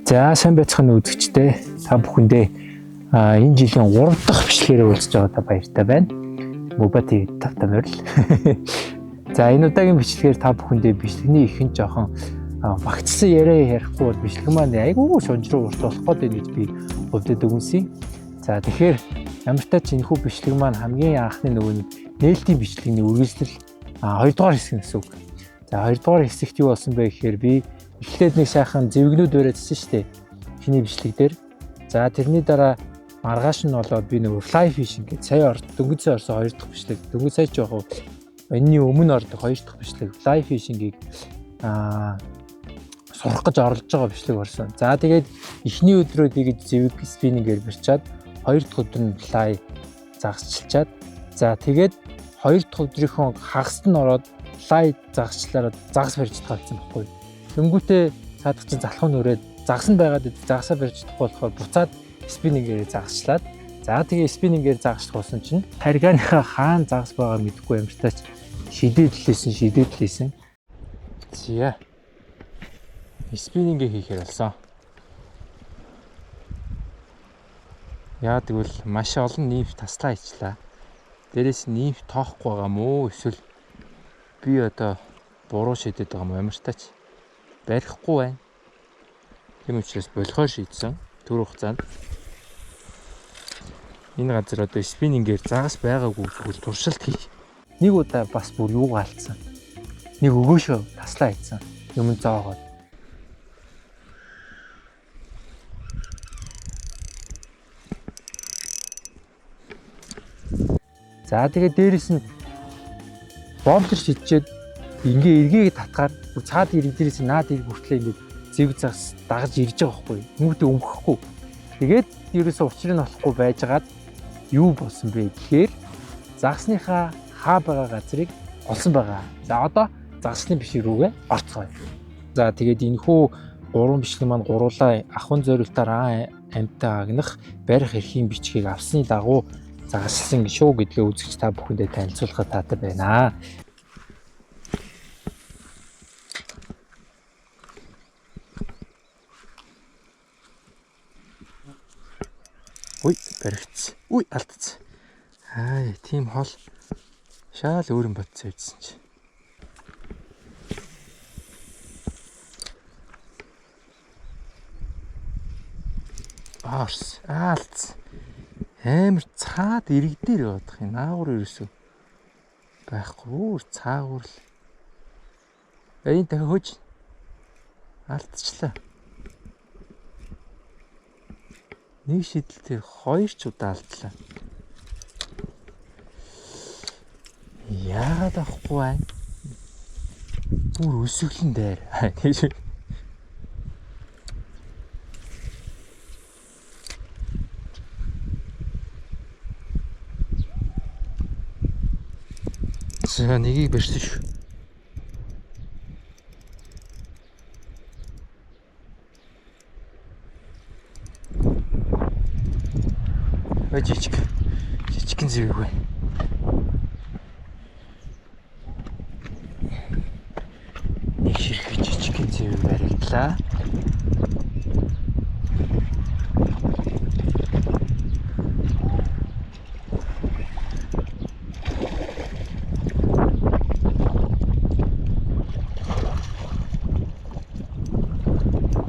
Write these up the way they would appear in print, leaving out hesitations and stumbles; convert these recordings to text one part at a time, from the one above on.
За сайн байцгаана үзэгчдээ. Та бүхэндээ энэ жилийн 3 дахь бичлэгээр уулзж байгаадаа баяртай байна. Мобати тавтай морил. За энэ удаагийн бичлэгээр та бүхэндээ бичлэгний ихэнх жоохон багцсан яриа ярихгүй бол бичлэг маань айгүй шунж руу урт болох гээд байна гэж би хувьдад өгнөсэй. За тэгэхээр ямар ч тач энэхүү бичлэг маань хамгийн анхны нөгөө нээлтийн бичлэгний үргэлжлэл 2 дугаар хэсэг гэсэн үг. За 2 дугаар хэсэгт юу болсон бэ гэхээр би эхлээд нэг сайхан зэвгнүүд бариадсан шүү дээ. Эхний бичлэг дээр. За тэрний дараа маргааш нь болоод би нэг fly fishing гэж сая дөнгөж сая орсон 2 дахь бичлэг. Дөнгөж сая ч яг энэний өмнө ордог 2 дахь бичлэг fly fishing-ийг сурах гэж оролж байгаа бичлэг болсон. За тэгээд эхний өдрөө тэгээд зэвэг спиннингээр барьчаад 2 дахь өдөр нь fly загасчилчаад за тэгээд 2 дахь өдрийнхөө хагасд нь ороод fly загасчлаараа загас барьж тавьсан байхгүй. Дөнгөтэй цаадах чинь залхуу нүрээд загсан байгаад загасаа барьж чадахгүй болохоор буцаад спиннингээр загасчлаад за тэгээ спиннингээр загасчих болсон чинь тарганыхаа хаана загас байгаа мэдэхгүй ямартаач шидэдлээсэн. Зя. Спиннингээ хийхээр болсон. Яа тэгвэл маш олон нимф таслаа ичлаа. Дээрээс нимф тоохгүй байгаа мó эсвэл би одоо буруу шидэд байгаа мó ямартаач барихгүй байна. Тийм учраас болохоо шийдсэн. Түр хугацаанд энэ газар одоо спиннингээр загас байгаагүй тэгвэл туршилт хий. Нэг удаа бас бүр юу гаалцсан. Нэг өгөөшөө таслаа хийсэн. Юм зоогоод. За тэгээд дээрэс нь бомбтер шидчихэд ингээ эргийг татгаар цаад ирэг дээрээс наад ирэг хүртлээ ингээ зэвэг загас дагаж ирж байгаа байхгүй. Нүгтээ өмгөхгүй. Тэгээд ерөөсөө учрыг нь олохгүй байжгаад юу болсон бэ гэхээр загасныхаа хаа байгаа газрыг олсон байгаа. За одоо загасны бишиг рүүгээ орцгоё. За тэгээд энэхүү 3 бичлэг маань гуруулаа ахын зориултаар амьтаа агнах барих эрхийн бичгийг авсны дагуу загаслсан шүү гэдгээ үзэгч та бүхэндээ танилцуулахад таатай байна. Ой, баригдсан. Ой, алдсан. Тийм хол шаал өөрөн бодсон байсан чи. Арс, алдсан. Амар цаад ирэг дээр явах юм. Наагур ерөөсөө байхгүй. Цаагур л. Энэ дахиад хөөж алдчихлаа. Нэг шидэлтээр 2 ч удаа алдлаа. Яагаад авахгүй байна? Бүр өсөглөн дээр. За нэгийг барьсан шүү. Жижигхэн зэвэг байна. Нэг ширхэг жижигхэн зэвэг баригдлаа.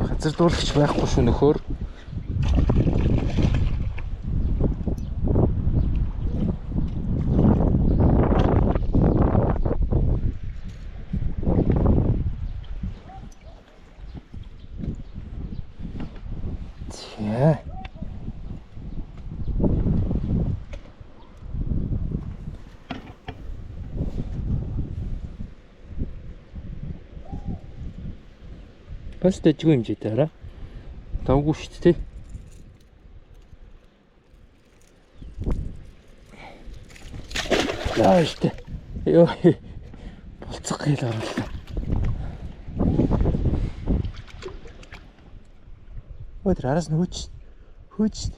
Газар дуулагч байхгүй шүү нөхөр. Бас дэжгүй хэмжээтэй хараа. Давгүй шүү дээ. Яа штэ. Йоо. Болцох гээл оруулаа. Өдөр араас нь хөөж.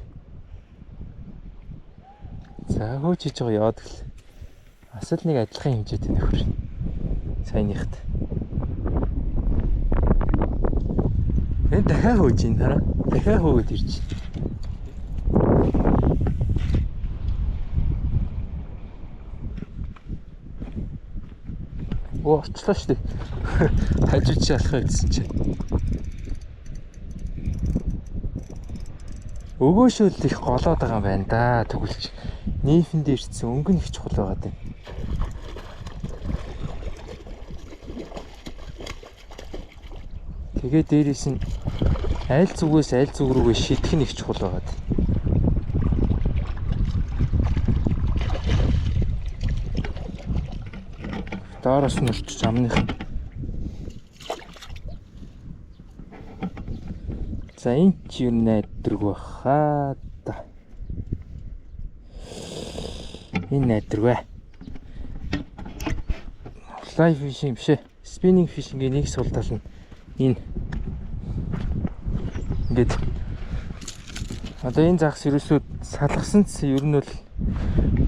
За хөөж хийж байгаа яваад гэл. Бас л нэг адилхан хэмжээтэй нөхөр. Саяныхт. Энэ дахиад хөөж ин хараа. Дахиад хөөгд ирж. Оо орчлоо шүү дээ. Хажууд шалах гэсэн чинь. Өгөөшөөл их голоод байгаа юм байна да. Тэгвэл нийфэнд ирсэн өнгө нь их чухал байгаад байна. Тэгээ дээрээс нь аль зүгээс аль зүг рүүгээ шидэх нь их чухал байгаад. Доороос нь орчиж амных. За энэ ч юу найдраг баха та. Энэ найдраг бай. Fly fishing биш ээ. Spinning fishing-ийн нэг сул тал нь энэ. Ингээд одоо энэ загас ерөөсөө салгасан ч ер нь бол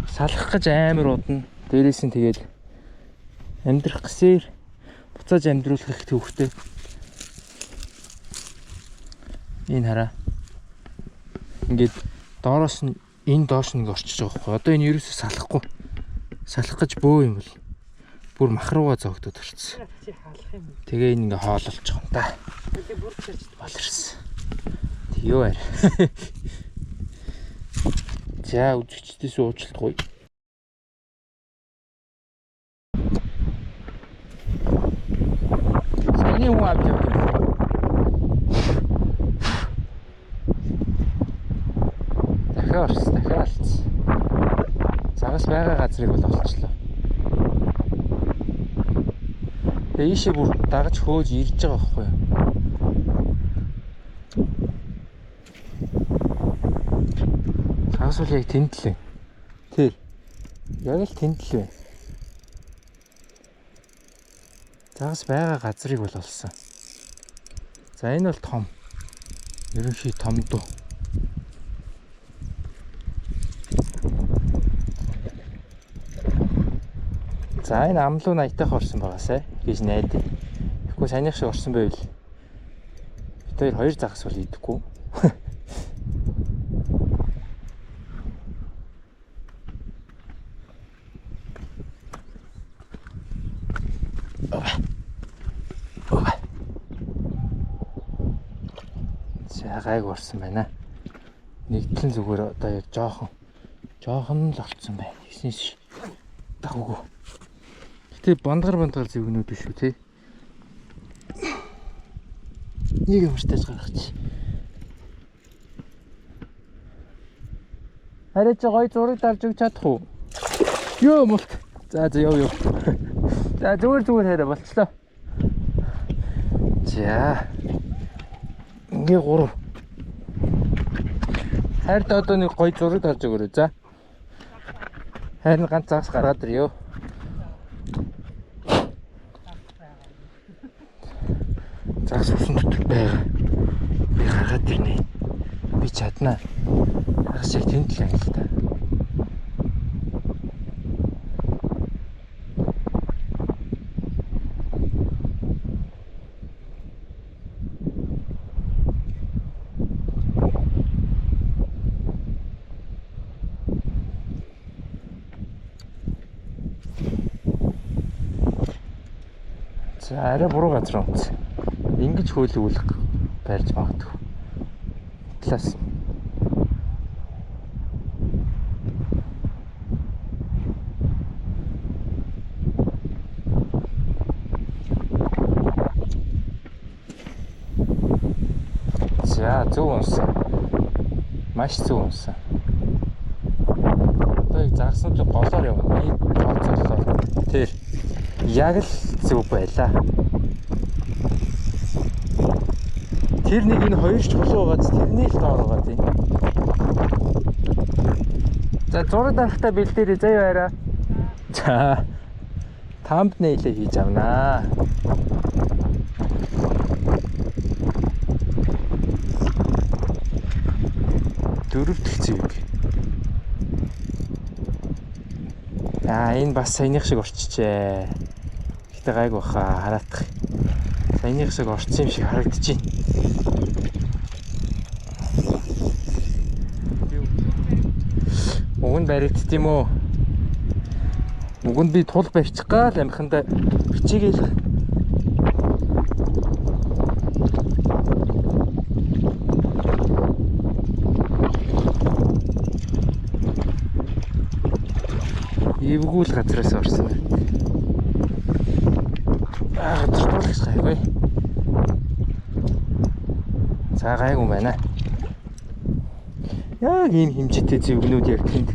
салгах гэж амар удна. Дээрээс нь тэгээд амьдрах гэсээр буцааж амьдруулах их төвхтэй. Энэ хараа. Ингээд доороос нь энэ доош нэг орчиж байгаа байхгүй. Одоо энэ ерөөсөө салахгүй. Салах гэж бөө юм бол бүр мах руугаа зогдоод орчихсон. Тэгээ энэ ингээ хоололж байгаа юм да. Тэгээ бүр чирч болэрсэн. Юу аар. За үзэгчдээс уучлалтгүй. Саний хүн авч явдаг. Дахиад загас байгаа газрыг бол олчлоо. Тэгээ ийшээ бүр дагаж хөөж ирж байгаа байхгүй юу? Загас бол яг тэнд л байна. Тэр яг л тэнд л байна. Загас байгаа газрыг бол олсон. За энэ бол том. Ерөнхий том дуу. За энэ амлуу наятайх орсон байгаасай гэж найдаа. Тэгэхгүй санийх шиг орсон байвал бид хоёр загас бол идэхгүй. За гайг орсон байна. Нэгтлэн зүгээр одоо жоохон л олцсон байна. Хийснээс дагуугүй. Гэтэ бандгар зэвгнүүд биш үү те. Нэг юмштай гаргач. Харин ч гоё зураг дарж өгч чадах уу? Йоо мулт. За ёо. За зүгээр хараа болчлоо. За. Ингээ 3. Хайрт одоо нэг гоё зураг дарж өгөөрэй. За. Харин ганц загас гаргаад ирё. Загас усан дотор байгаа. Би гаргаад ирнэ. Би чаднаа. Загас яг тэнд л ангил та. За арай буруу газар онц. Ингэж хөөлөвлөх барьж магадгүй. Класс. За зөв унсан. Маш зөв унсан. Одоо яг загснууд голоор явна. Нэг тооцоолол. Тэр яг л зөв байлаа. Тэр нэг энэ хоёр ч хулуу байгааз тэрний л доор байгаа тийм. За зураг дарахтаа бэлдээрээ заяа арай. За thumbnail-ийг хийж авнаа. Дөрөвдөх зэвэг. Энэ бас саяных шиг орчижээ. Гэтэ гайг баха хараадах. Саяных шиг орцсон юм шиг харагдаж байна. Мөгөнд баригдт юм уу? Мөгөнд би тул барьчих гал амханда бичигээл. Эвгүүл газраас орсон байна. Газартуулах гайгүй. За гайгүй байна. Яг ийм хэмжээтэй зөвгнүүд яг тэнд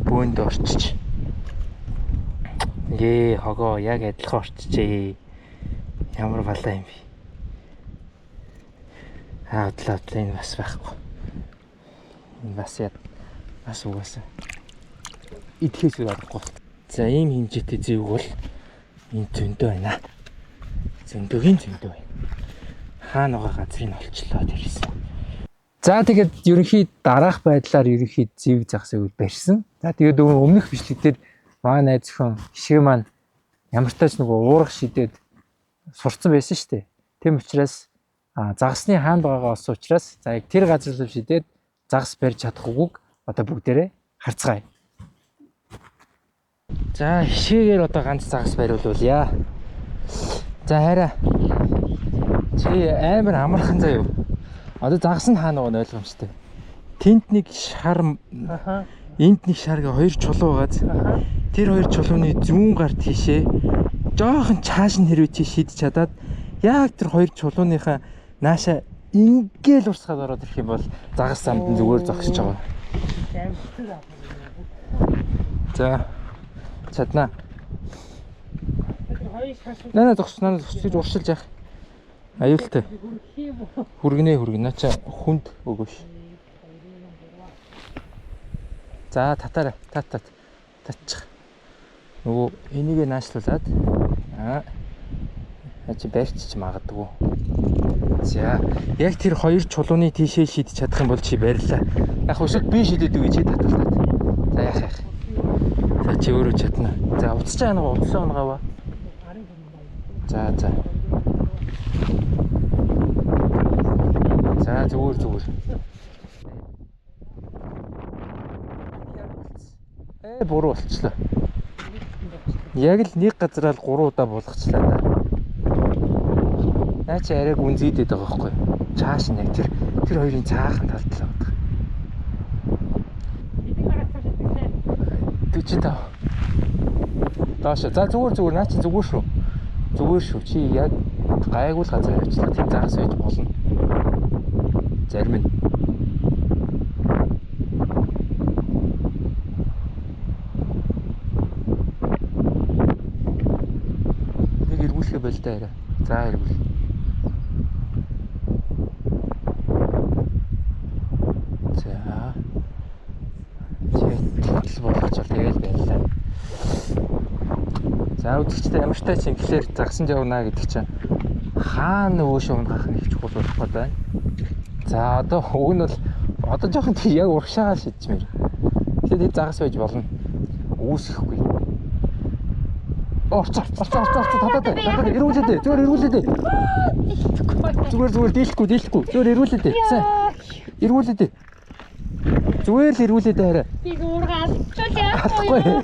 бөөнд орчиж. Хогоо яг адилхан орчижээ. Ямар балаа юм бэ? Аудлаа энэ бас байхгүй. Энэ бас яа бас угаасаа идэхээс удахгүй. За ийм хэмжээтэй зөвг бол энэ зөндөө байна. Зөндөөгийн зөндөө байна. Хаана байгаа газрыг олчлоо тэрсэн. За тэгээд ерөнхий дараах байдлаар ерөнхий зэв загсыг барьсан. За тэгээд өмнөх бичлэгдээд маа найз өхөн хишгэ маань ямар ч тач нөгөө уурах шидэд сурцсан байсан шүү дээ. Тэм учраас загасны хаан байгаагаа олсон учраас за яг тэр газар руу шидэд загас барьж чадах үгүйг одоо бүгдээрээ харцгаая. За хишгээр одоо ганц загас бариулъя. За хараа. Чи амар амархан заяа. Одоо загас нь хаана байгаа нь ойлгомжтой. Тэнд нэг шар энд нэг шарга хоёр чулуу байгааз. Тэр хоёр чулууны зүүн гар тийшээ жоохон чааш нь хэрвээ чи шидэж чадаад яг тэр хоёр чулууныхаа нааша ингээл урсгаад ороод ирэх юм бол загас самд нь зүгээр зогсож байгаа. За чадна. Наа зогсноо зогсож уршилж яах. Аюултай. Хүргэнэ наача хүнд өгөөш. За татаарай. Татчих. Нөгөө энийг наашлуулад чи барьчих магадгүй. За яг тэр хоёр чулууны тийшээ шидэж чадах юм бол чи барьлаа. Яг өшөг би шидэдэг гэж чи таталтаад. За яах. За чи өөрөө чадна. За уцаж байгаа нэг уцсан онгаваа. За. За зүгээр. Буруу болчихлоо. Яг л нэг газараа л 3 удаа болгочлаа да. Наа чи арайг үнзийдэд байгаа байхгүй. Чааш нь яг тэр хоёрын цаахан талд л байгаа. 45. Доош. За зүгээр наа чи зүгээр шүү. Зүгээр шүү. Чи яг гайгүй л газар явчихлаа. Тэм загас байж болно. Зарим нь. Нэг эргүүлэх байлтай арай. За эргүүл. За. Читэл болгож тэгэл байлаа. За үзэгчтэй ямар ч тач ингээр загсан явна гэдэг чинь хаана өөшөө унах нь их чухал болох гээд байна. За одоо уг нь бол одоо жоохон тэг яг урагшаагаар шидчихмээр. Тэгэхээр загас байж болно. Үүсэхгүй. Орцоо татаад эргүүлээд зүгээр эргүүлээд. Зүгээр дийлэхгүй. Зүгээр эргүүлээд. Сайн. Эргүүлээд. Зүгээр л эргүүлээд хараа. Би уургаад чуулаа.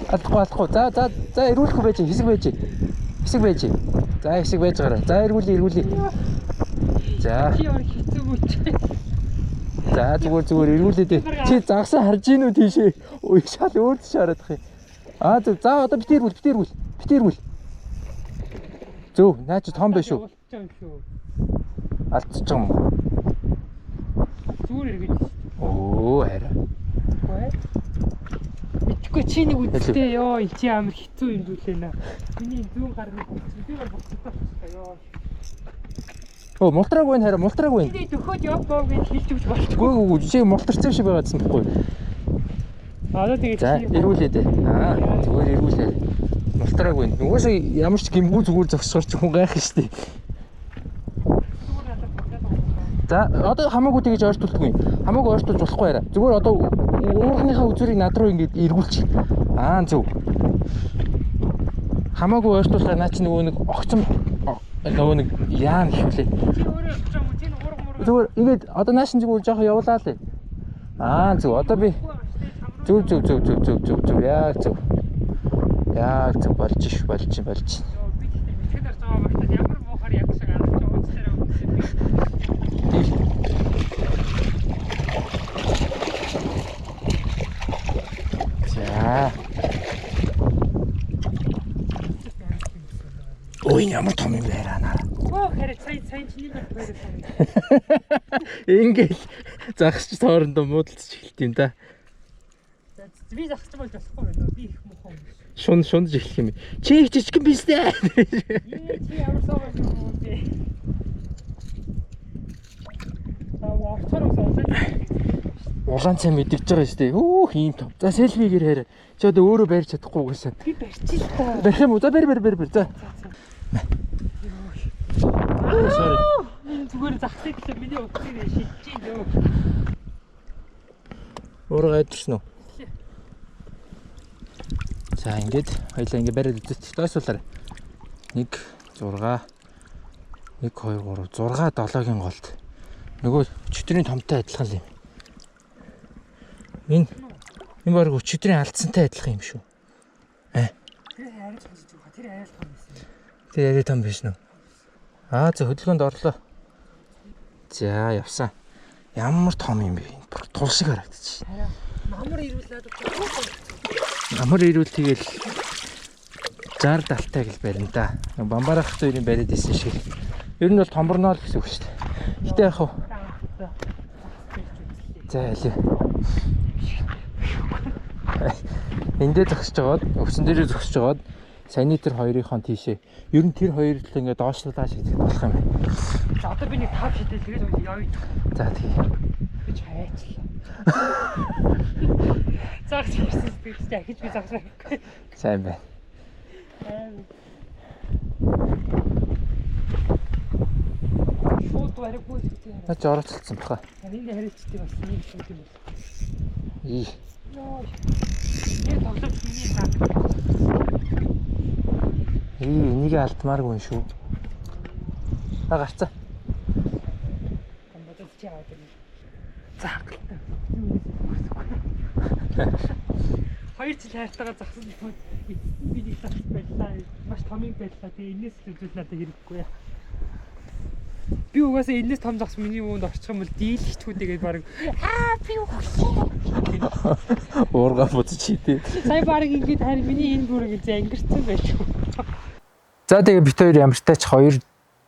Алдахгүй. За эргүүлэхгүй байж. Хэсэг байж. За хэсэг байж гараа. За эргүүлээ. За. За зүгээр эргүүлээд. Чи загсаа харж гин үү тийшээ. Ой шал өөрт шаарах юм. За одоо битэрүүл. Зөв, наа чи том биш үү? Алдчих юм. Зүгээр эргэж. Хараа. Битгүй чи нэг үстэй ёо, ил чи амар хэцүү юм зүйлээ наа. Миний зүүн гар нэг үстэйгээр буцчихлаа ёо. Мултраг байна. Би төхөөд явбоо гэж хэлж өгч болчихгүй. Үгүй чи мултарсан шиг байгаадсан байхгүй. Одоо тэгээд за эргүүлээд. Зүгээр эргүүлээ. Мултраг байна. Угаасаа ямар ч гимгүү зүгээр зогсохор ч хүн гайх штий. За одоо хамаагүй тэгж ойртуулдаггүй. Хамаагүй ойртуулж болохгүй яриа. Зүгээр одоо уурганыхаа үзүүрийг над руу ингэж эргүүлчих. Зөв. Хамаагүй ойртуулахаа наа чи нөгөө нэг огцом нөгөө нэг яан ихвлээ. Чи өөрөө явж байгаа юм. Чи уурга муур. Зүгээр ингэж одоо нааш зүгээр жоохон явуулаа л. Зөв. Одоо би Зүг. Яг зүг. Яг зүг болж ш. Би тэгтээ бэлтгэл орж байгаа багтаа ямар муухаар яг шиг аргач байгаа үстерээ За. Ой ямар том юм байна наа. хэрэг сайн чиний байдаг. Ингээл загсч тоорондоо муудалцж эхэлт юм да. Би загсч болж болохгүй байна. Би их муухай. Шундж эхлэх юм. Чи их жижигэн биз дээ. Чи ямар суугаад юм бэ? Улаан цай мэдэрч байгаа шүү дээ. Хөөх ийм том. За селфи гэр хараа. Чи одоо өөрөө барьж чадахгүй гэсэн. Би барьчих л та. Барих юм уу? За бэр. За. Sorry. Зүгээр загсыг л миний утсыг шидэж юм дөө. Өөрөө айдэрсэн үү? За ингээд хоёлаа ингээд бариад үзэж тооцоолаа. 1 6 1 2 3 6 7-гийн голд. Нөгөө өчтөрийн томтой адилхан юм. Энэ баг өчтөрийн алдсантай адилхан юм шүү. Тэр арай том шүү. Тэр арай том байсан. Тэр арай том биш нү? За хөдөлгөөнд орлоо. За явсан. Ямар том юм бэ? Тул шиг харагдчих. Хараа. Намар ирүүлээд Амар ирүүл тэгэл 60 70-тайг л барина да. Бамбарах хоёрын бариад исэн шиг. Ер нь бол томборноо л гэсэн үг шүү дээ. Гэтэ яах вэ? За хэлээ. Эндээ зогсож байгаад, өвсөн дээрээ зогсож байгаад саяны тэр хоёрынхон тийшээ. Ер нь тэр хоёр л ингээд доошлуулаа шийдэх болох юм байна. За одоо би нэг тав шидэл тэгээд явъя. За тэгээ. Би хайчлаа. Загс хийсэн гэж дахиж би загс байхгүй. Сайн байна. Шууд барихгүй гэдэг. Наач оролцолцсон баха. Энэ харилцдаг бас нэг юм байна. Ий. Йоо. Яг тоглож миний цаг. Энийг алдмааргүй шүү. Гарцаа. Бодож чи аваад ирнэ. За. 2 жил хайртайгаа загсан юм. Би нэг загс байлаа. Маш том юм байлаа. Тэгээ энэс л үзүүл надад хэрэггүй яа. Би угаасаа энэс том загс миний өөнд орчих юм бол дийлэхтгүй тэгээд баг би Уурга бодож хийдээ. сая баг ингэж харин миний энэ бүрэг гэж ангирцсан байж. За тэгээ бит хоёр ямартай ч 2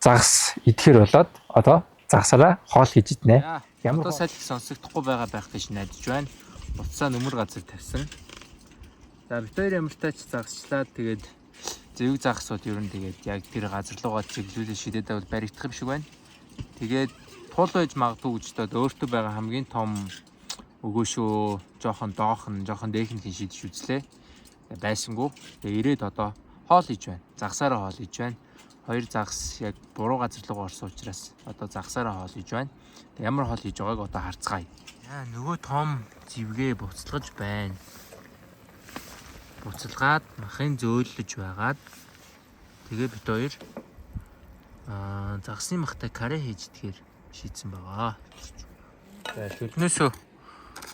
загас идэхэр болоод одоо загсараа хоол хийж иднэ. Ямар одоо салхи сонсогдохгүй байгаа байх гэж найдаж байна. Уцаа нүмер газар тавьсан. За бит хоёр ямартай ч загасчлаад тэгээд зэвэг загсууд ер нь тэгээд яг тэр газар руугаа чиглүүлээ шидэд бол баригдах юм шиг байна. Тэгээд тул байж магадгүй гэж бодоод өөртөө байгаа хамгийн том өгөөшөө жоохон доохон дээхэн шидэж үзлээ. Байсангүй. Тэгээд ирээд одоо хоол хийж байна. Загсаараа хоол хийж байна. 2 загас яг буруу газар руугаа орсон учраас одоо загсаараа хоол хийж байна. Ямар хоол хийж байгааг одоо харцгаая. Яа нөгөө том зэвгээ буцалгаж байна. Буцалгаад махын зөөлөж байгаад тэгээ бит хоёр загсны махтай каре хийж идэхээр шийдсэн байгаа. За шүлнөөсөө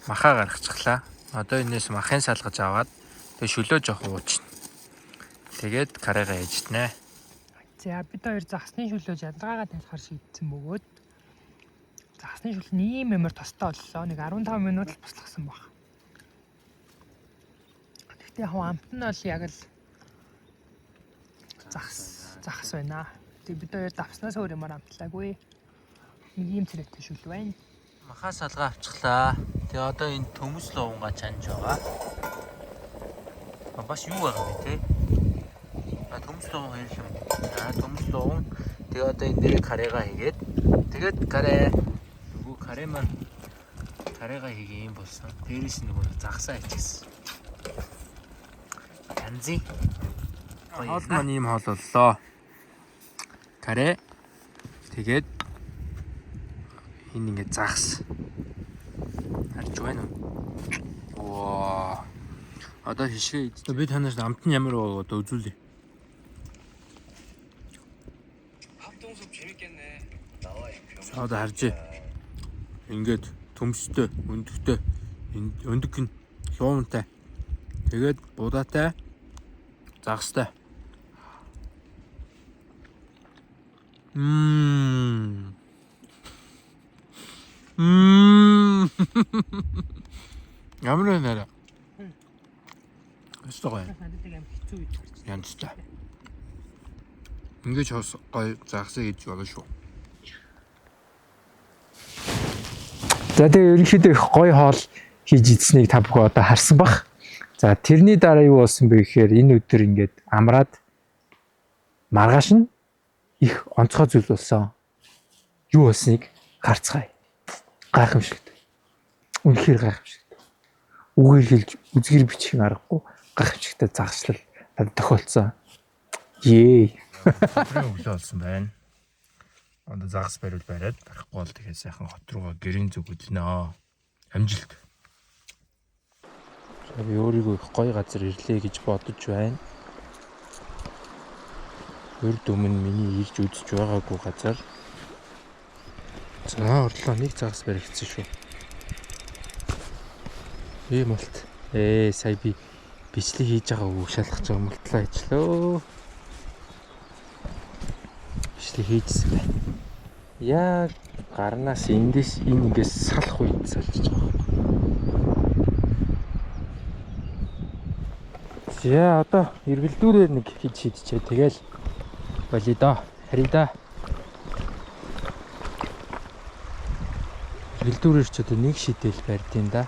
махаа гаргачихлаа. Одоо энэс махын салгаж аваад тэгээ шөлөө жоох уучна. Тэгээд карега хийж иднэ. За бид хоёр загсны шүлөө жадгаагаа тайлахаар шийдсэн бөгөөд загсны шүлэл ийм ямар тостой боллоо. Нэг 15 минут л буслахсан баг. Гэхдээ яг амт нь бол яг л загс байна. Тэг бид хоёр давснаас өөр юмар амтлаагүй. Нэг ийм цэрэтэй шүлэл байна. Махаа салгаа авчихлаа. Тэгээ одоо энэ төмөс луунгаа чанж байгаа. Бас юу байгаа вэ те? Төмөс луун хоёр юм. Төмөс луун. Тэгээ одоо энэ дээр карега хийгээд тэгээд каре нөгөө каре маань карега хийгээ юм болсон. Дээрээс нөгөө загсаа хийчихсэн. Янзи. Хоол маань ийм хоол боллоо. Каре. Тэгээд энэ ингээд загс. Харж байна уу? Воо. Одоо хишээ. Би танаас амт нь ямар байгаа одоо үзүүлье. 합동숲 재밌겠네. 나와 이 병. Одоо харж. Ингээд төмстэй, өндөгтэй, өндөх нь Суумтай. Тэгээд будаатай. Загастай. Ямар нэрэ? Өстөгөө. Надад юм хэцүү гэж байна. Янзтай. Ингэж хос гой загсаа гэж болно шүү. За тэгээ ерөнхийдөө их гоё хоол хийж идсэнийг та бүхэн одоо харсан бах. За тэрний дараа юу болсон бэ гэхээр энэ өдөр ингээд амраад маргааш нь их онцгой зүйл болсон. Юу болсныг харцгаая. Гайхамшигт. Үнэхээр гайхамшигт. Үгээр хэлж үзгэр бичих аргагүй гайхамшигтай загшлал надад тохиолдсон. Ее. Өглөө болсон байна. Одоо загас бариул бариад барахгүй бол тэгэхээр сайхан хот руугаа гэрийн зүг хөдлөнө. Амжилт. Би өөрийгөө их гоё газар ирлээ гэж бодож байна. Өрд өмнө миний ирж үзэж байгаагүй газар. За орлоо нэг загас баригдсан шүү. Молт. Сая би бичлэг хийж байгаа үг шалгах гэж мултлаа ичлөө. Бичлэг хийжсэн байна. Яг гарнаас эндээс энэ ингээс салах үед салчиж байгаа. За одоо эргэлдүүрээр нэг хийж шийдчихээ. Тэгэл болий доо. Харъя да. Эргэлдүүрээр ч одоо нэг шийдэл барьдیں۔ Да.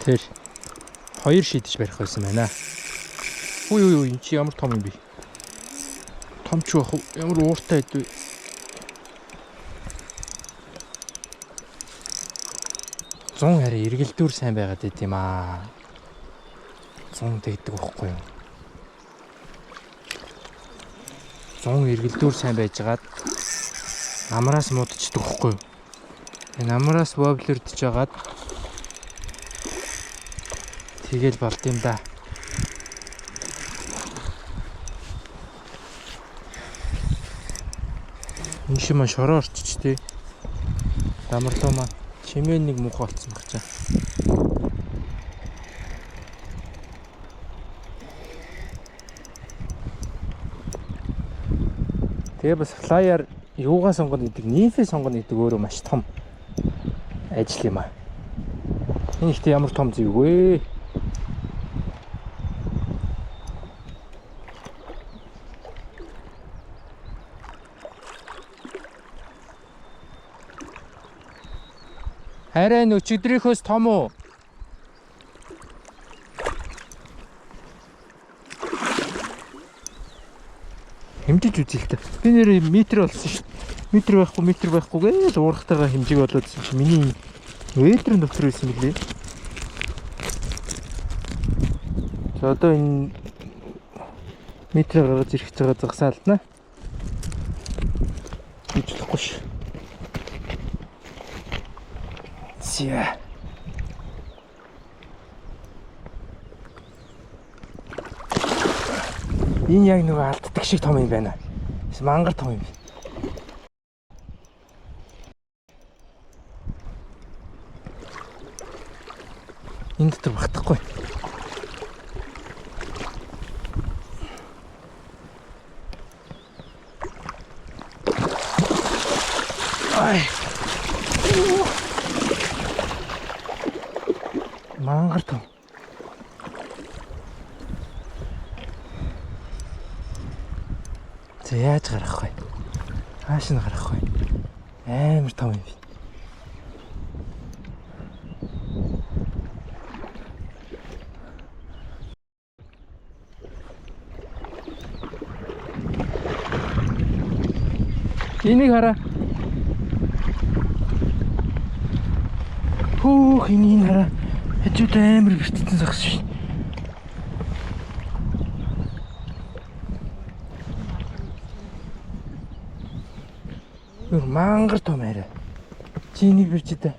Тэр хоёр шидэж барих байсан байна. Үй энэ чи ямар том юм бэ? Том ч байх уу? Ямар ууртай байдгүй. Зун хараа эргэлдүүр сайн байгаад байт юм аа. Зун тэгдэг байхгүй юу? Зун эргэлдүүр сайн байжгаад намраас муудчихдаг байхгүй юу? Намраас воблердж жагаад тэгэл болт юм да. Энэ шиг маш шороо орчиж тий. Дамарлуу маань чимээ нэг муухай болцсон баг чаа. Тэгээ бас флайер юугаа сонгоно гэдэг, нимфээ сонгоно гэдэг өөрөө маш том ажил юм аа. Энэ ихтэй ямар том зүйл вэ? Арай өчигдрийнхөөс том уу? Хэмжиж үзье л та. Би нэр метр болсон шүү. Метр байхгүй гэж уурхтайгаа хэмжиг болоодсэн чи миний метрийн дотор байсан мөлий. За одоо энэ метр гаргаж ирэх цагаа загсаа алдна. Бичлэхгүй ш. Зя. Энэ яг нөгөө алддаг шиг том юм байна. Мангар том юм. Энэ дотор багтахгүй. Ай. Мангар том. За яаж гарах вэ? Хааш нь гарах вэ? Амар том юм. Энийг хараа. Хөөх энэ хараа. Хажууд амар бэртсэн загас шин. Мангар том арай. Чиний бэрчтэй.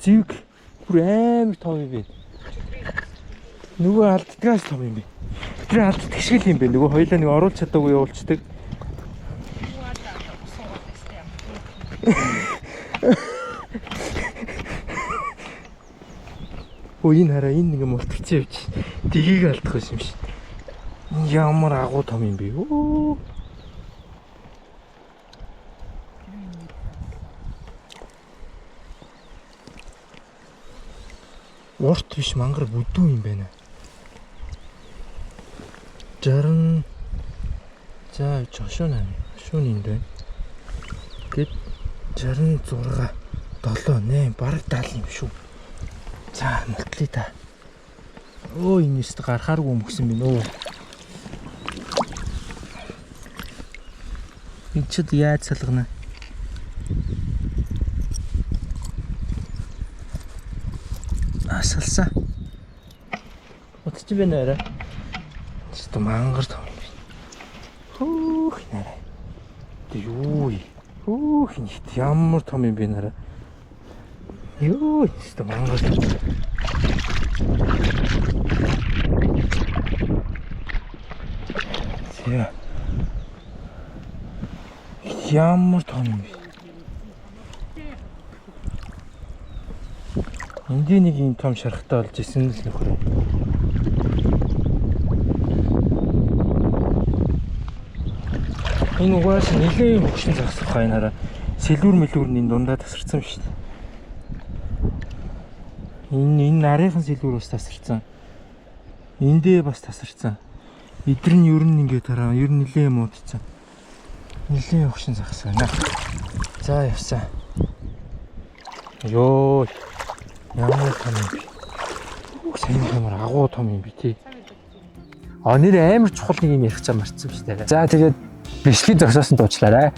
Зэг бүр амар том юм бэ. Нөгөө алддгаас том юм бэ. Тэр алддаг шиг л юм бэ. Нөгөө хоёлаа нэг оруулах чадаагүй явуулцдаг. Өө энэ хараа энэ нэг юм ултгцсан явж. Дгийг алдах байсан юм шиг. Ямар агуу том юм бэ. Өө. Урт биш мангар бүдүү юм байна. 60 за жошон аа. Шүүн энд байна. Гэт 66 7 8 бараг 70 юм шүү. За мултлаа та. Өө энэ өстө гарахааргүй мөксөн би нөө. Энд ч яаж салгана. Асалсан. Утч байна арай. Чи мангар том юм байна. Хөөх нэрэ. Юу вэ? Хөөх нийт ямар том юм бэ нэрэ. Юу чи мангар том. Зэ. Ямар том юм бэ? Энд нэг юм том шархтаа болж исэн л нөхөр. Энэ угаас нэлээд хөгшин загсах хайнараа сэлүүр мэлүүрний дундаа тасарсан шүү дээ. Энэ нарийнхан сэлүүр бас тасарсан. Эндээ бас тасарсан. Эдгээр нь ер нь ингээд тараа ер нь нэлээд муудсан. Нэлээд хөгшин загсах байна. За явсан. Йоо. Ямар том юм бэ? Сайн амар агуу том юм бэ тий. Нэр амар чухал нэг юм ярих чам марцсан шүү дээ. За тэгээд бичлэг зогсоосон дуучлаарай.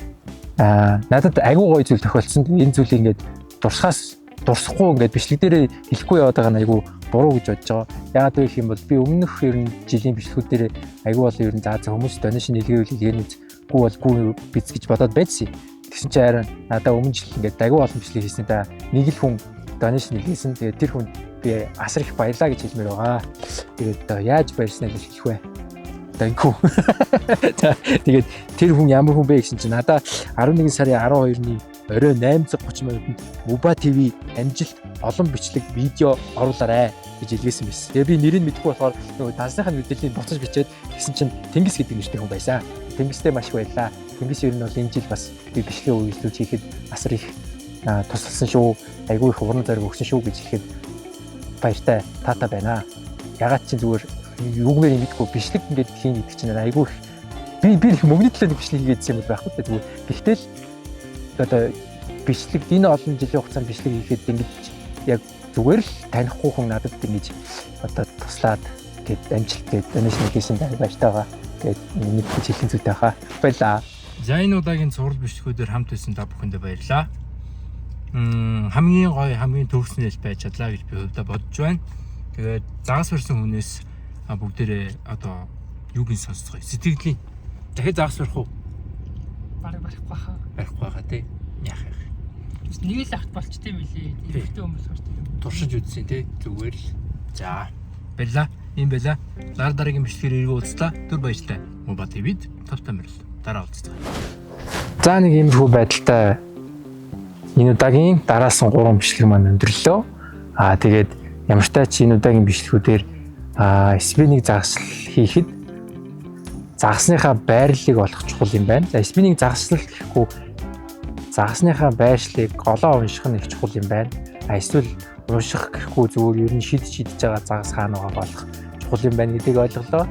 Надад айгуу гоё зүйл тохиолдсон. Энэ зүйлийг ингээд дурсахгүй ингээд бичлэг дээр хэлэхгүй яваад байгаа нь айгуу буруу гэж бодож байгаа. Яагаад вэ гэх юм бол би өмнөх ер нь жилийн бичлэгүүд дээр айгуу бол ер нь за хүмүүс донешн илгээвэл илгээнэгүй бол биз гэж бодоод байцсан. Тэгсэн чинь харин надад өмнө жил ингээд айгуу олон бичлэг хийсэн да. Нэг л хүн донешн илгээсэн. Тэгээд тэр хүнд би асар их баярлаа гэж хэлмээр байгаа. Тэгээд яаж баярснаа гэж хэлэх вэ? Тэнхүү. Тэгээд тэр хүн ямар хүн бэ гэсэн чинь надаа 11 сарын 12-ны орой 8:30 минутанд Muba TV амжилт олон бичлэг видео оруулаарай гэж хэлсэн байсан. Тэгээ би нэрийг мэдэхгүй болохоор нөгөө дансныхаа мэдээллийг буцаж бичээд гэсэн чинь Тэнгис гэдэг нэртэй хүн байсан. Тэнгистэй маш их баярлаа. Тэнгис ер нь бол энэ жил бас би бичлэг үйлдвэрлэж хийхэд асар их тусалсан шүү. Айгүй их уран зориг өгсөн шүү гэж хэлэхэд баяртай таата байна. Ягаад чи зүгээр юугмээр ингэдэггүй бичлэг ингээд хийн гэдэг чинь айгүй их би их мөнгөний төлөө бичлэг хийгээдсэн юм байхгүй зүгээр. Гэхдээ л одоо бичлэг энэ олон жилийн хугацаанд бичлэг хийхэд ингэж яг зүгээр л танихгүй хүн надад ингэж одоо туслаад гээд амжилт гээд донешн хийсэн баяртай байгаа. Тэгээд нэг жилийн зүйтэй хаа. Баярлаа. За энэ удаагийн цуврал бичлэгүүдээр хамт байсан та бүхэндээ баярлаа. Хамгийн гоё, хамгийн төгснөл байж чадлаа гэж би хувьдаа бодож байна. Тэгээд загас барьсан хүнээс бүгдээрээ одоо юуг нь сонсцгоё. Сэтгэлийн дахиад загас барих уу? Барихгүй хаа. Барихгүй хаа тий. Яах юм. Нэг л ахт болчтой юм лээ. Эмхтэй хүмүүс хартай юм. Туршиж үзсэн тий. Зүгээр л. За баярлаа. Ийм байла. Дараагийн бичлэгээр иргэн уулзлаа. Түр баяртай. Muba TV-д тавтай мөрөл. Дараа уулзцгаая. За нэг иймэрхүү байдалтай энэ удаагийн дараас нь 3 бичлэг маань өндөрлөө. Тэгээд ямар ч тач энэ удаагийн бичлэгүүдээр спиннинг загасл хийхэд загасныхаа байрлалыг олох чухал юм байна. За спиннинг загаслал гэхгүй загасныхаа байршлыг голоо унших нь их чухал юм байна. Эсвэл унших гэхгүй зүгээр ер нь шидэж байгаа загас хаана байгааг олох чухал юм байна гэдгийг ойлголоо.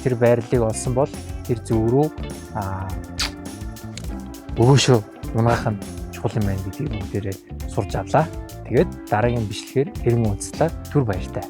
Тэр байрлалыг олсон бол тэр зөв рүү өөшөө унаах нь чухал юм байна гэдгийг бүгдээрээ сурч авлаа. Тэгээд дараагийн бичлэгээр хэрхэн уулзлаа. Түр баяртай.